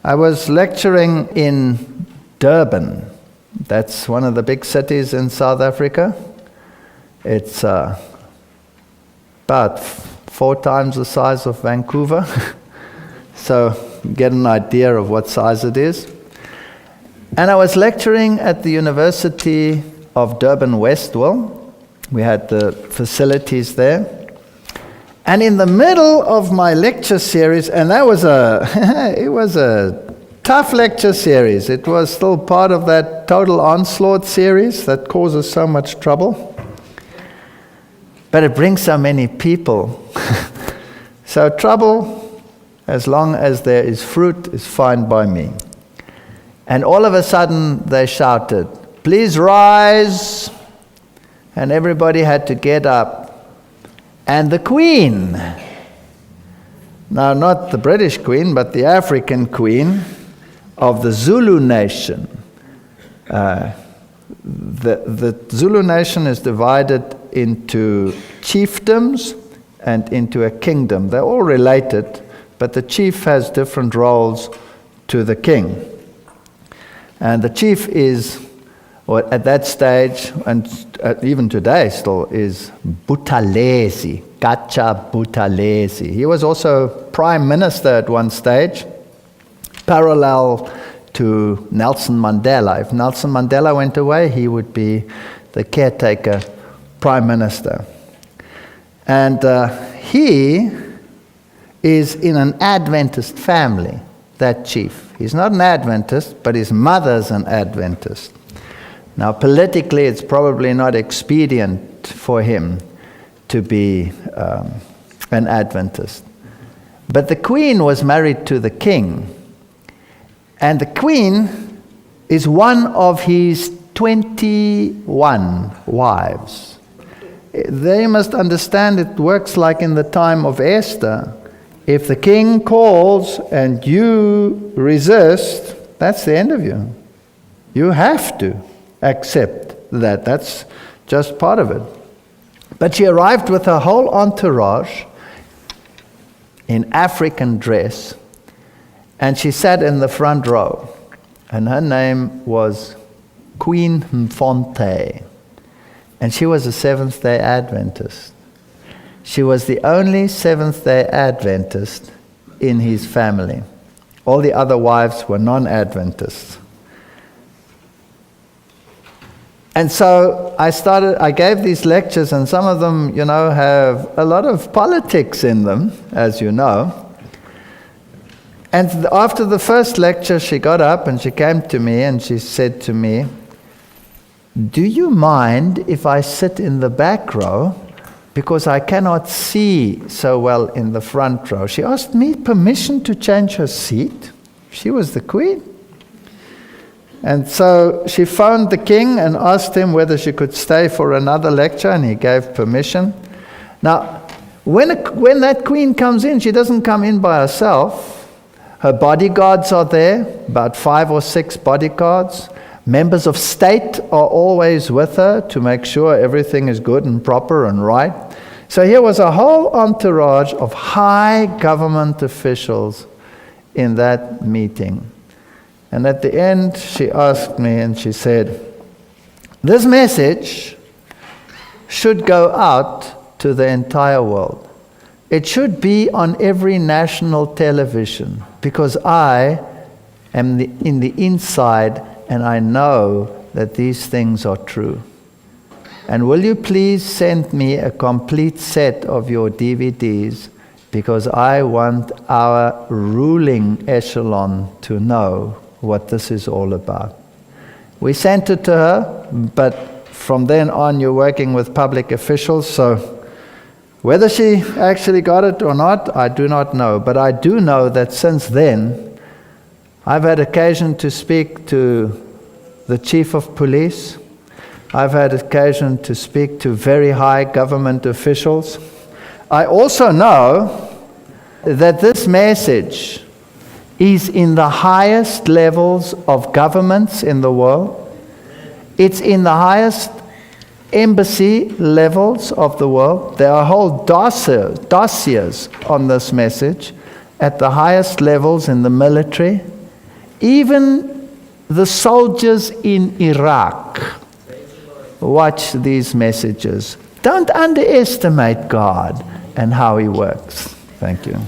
I was lecturing in Durban. That's one of the big cities in South Africa. It's about 4 times the size of Vancouver. So get an idea of what size it is. And I was lecturing at the University of Durban Westville. We had the facilities there. And in the middle of my lecture series, and that was it was a tough lecture series. It was still part of that Total Onslaught series that causes so much trouble. But it brings so many people. So trouble, as long as there is fruit, is fine by me. And all of a sudden they shouted, "Please rise." And everybody had to get up. And the Queen, now not the British Queen, but the African Queen of the Zulu nation. The Zulu nation is divided into chiefdoms and into a kingdom. They're all related, but the chief has different roles to the king. And the chief is, or at that stage, and even today still, is Buthelezi, Gacha Buthelezi. He was also prime minister at one stage, parallel to Nelson Mandela. If Nelson Mandela went away, he would be the caretaker prime minister. And he is in an Adventist family, that chief. He's not an Adventist, but his mother's an Adventist. Now, politically, it's probably not expedient for him to be an Adventist. But the Queen was married to the king. And the Queen is one of his 21 wives. They must understand it works like in the time of Esther. If the king calls and you resist, that's the end of you. You have to accept that. That's just part of it. But she arrived with her whole entourage in African dress, and she sat in the front row. And her name was Queen Mfonte. And she was a Seventh-day Adventist. She was the only Seventh-day Adventist in his family. All the other wives were non-Adventists. And so I gave these lectures, and some of them, have a lot of politics in them, as you know. And after the first lecture, she got up and she came to me and she said to me, "Do you mind if I sit in the back row? Because I cannot see so well in the front row." She asked me permission to change her seat. She was the Queen. And so she phoned the king and asked him whether she could stay for another lecture, and he gave permission. Now, when that queen comes in, she doesn't come in by herself. Her bodyguards are there, about 5 or 6 bodyguards. Members of state are always with her to make sure everything is good and proper and right. So here was a whole entourage of high government officials in that meeting. And at the end, she asked me and she said, "This message should go out to the entire world. It should be on every national television, because I am in the inside and I know that these things are true. And will you please send me a complete set of your DVDs, because I want our ruling echelon to know what this is all about." We sent it to her, but from then on you're working with public officials, so whether she actually got it or not, I do not know. But I do know that since then, I've had occasion to speak to the chief of police. I've had occasion to speak to very high government officials. I also know that this message is in the highest levels of governments in the world. It's in the highest embassy levels of the world. There are whole dossiers on this message at the highest levels in the military, Even the soldiers in Iraq watch these messages. Don't underestimate God and how He works. Thank you.